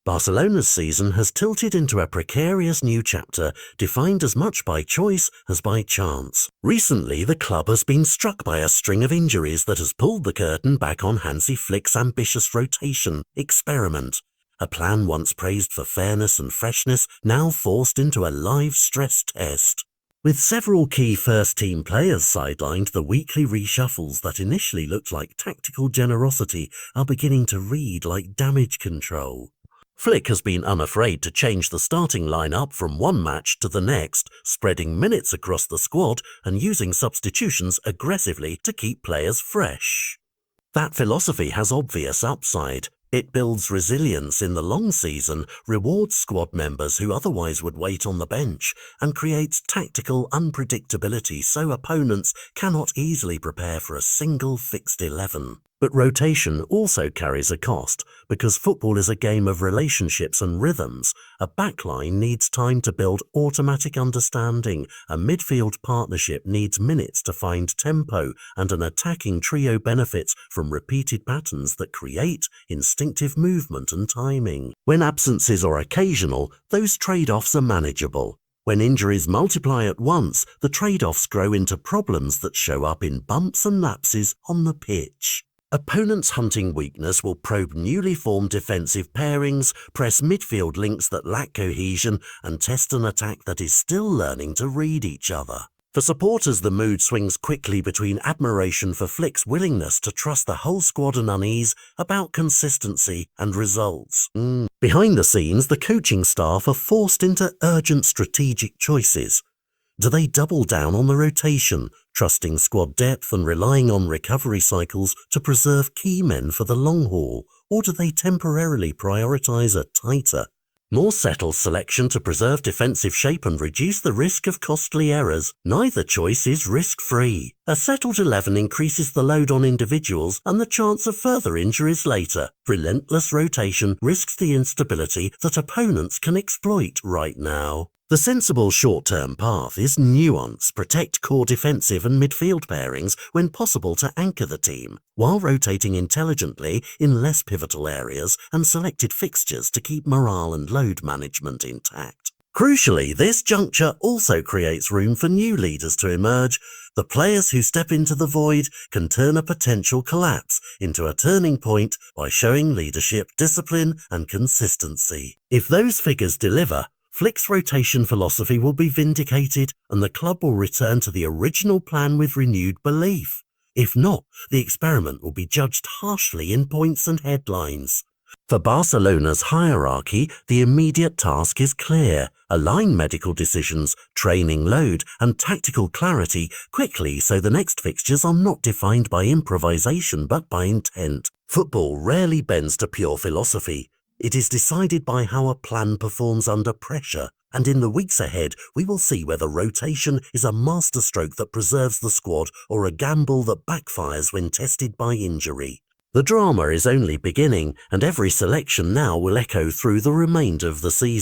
Barcelona's season has tilted into a precarious new chapter, defined as much by choice as by chance. Recently, the club has been struck by a string of injuries that has pulled the curtain back on Hansi Flick's ambitious rotation experiment. A plan once praised for fairness and freshness, now forced into a live stress test. With several key first-team players sidelined, the weekly reshuffles that initially looked like tactical generosity are beginning to read like damage control. Flick has been unafraid to change the starting lineup from one match to the next, spreading minutes across the squad and using substitutions aggressively to keep players fresh. That philosophy has obvious upside. It builds resilience in the long season, rewards squad members who otherwise would wait on the bench, and creates tactical unpredictability so opponents cannot easily prepare for a single fixed 11. But rotation also carries a cost, because football is a game of relationships and rhythms. A backline needs time to build automatic understanding, a midfield partnership needs minutes to find tempo, and an attacking trio benefits from repeated patterns that create instinctive movement and timing. When absences are occasional, those trade-offs are manageable. When injuries multiply at once, the trade-offs grow into problems that show up in bumps and lapses on the pitch. Opponents hunting weakness will probe newly formed defensive pairings, press midfield links that lack cohesion, and test an attack that is still learning to read each other. For supporters, the mood swings quickly between admiration for Flick's willingness to trust the whole squad and unease about consistency and results. Behind the scenes, the coaching staff are forced into urgent strategic choices. Do they double down on the rotation, trusting squad depth and relying on recovery cycles to preserve key men for the long haul, or do they temporarily prioritise a tighter, more settled selection to preserve defensive shape and reduce the risk of costly errors? Neither choice is risk-free. A settled 11 increases the load on individuals and the chance of further injuries later. Relentless rotation risks the instability that opponents can exploit right now. The sensible short-term path is nuance, protect core defensive and midfield pairings when possible to anchor the team, while rotating intelligently in less pivotal areas and selected fixtures to keep morale and load management intact. Crucially, this juncture also creates room for new leaders to emerge. The players who step into the void can turn a potential collapse into a turning point by showing leadership, discipline, and consistency. If those figures deliver, Flick's rotation philosophy will be vindicated and the club will return to the original plan with renewed belief. If not, the experiment will be judged harshly in points and headlines. For Barcelona's hierarchy, the immediate task is clear. Align medical decisions, training load, and tactical clarity quickly so the next fixtures are not defined by improvisation but by intent. Football rarely bends to pure philosophy. It is decided by how a plan performs under pressure, and in the weeks ahead we will see whether rotation is a masterstroke that preserves the squad or a gamble that backfires when tested by injury. The drama is only beginning, and every selection now will echo through the remainder of the season.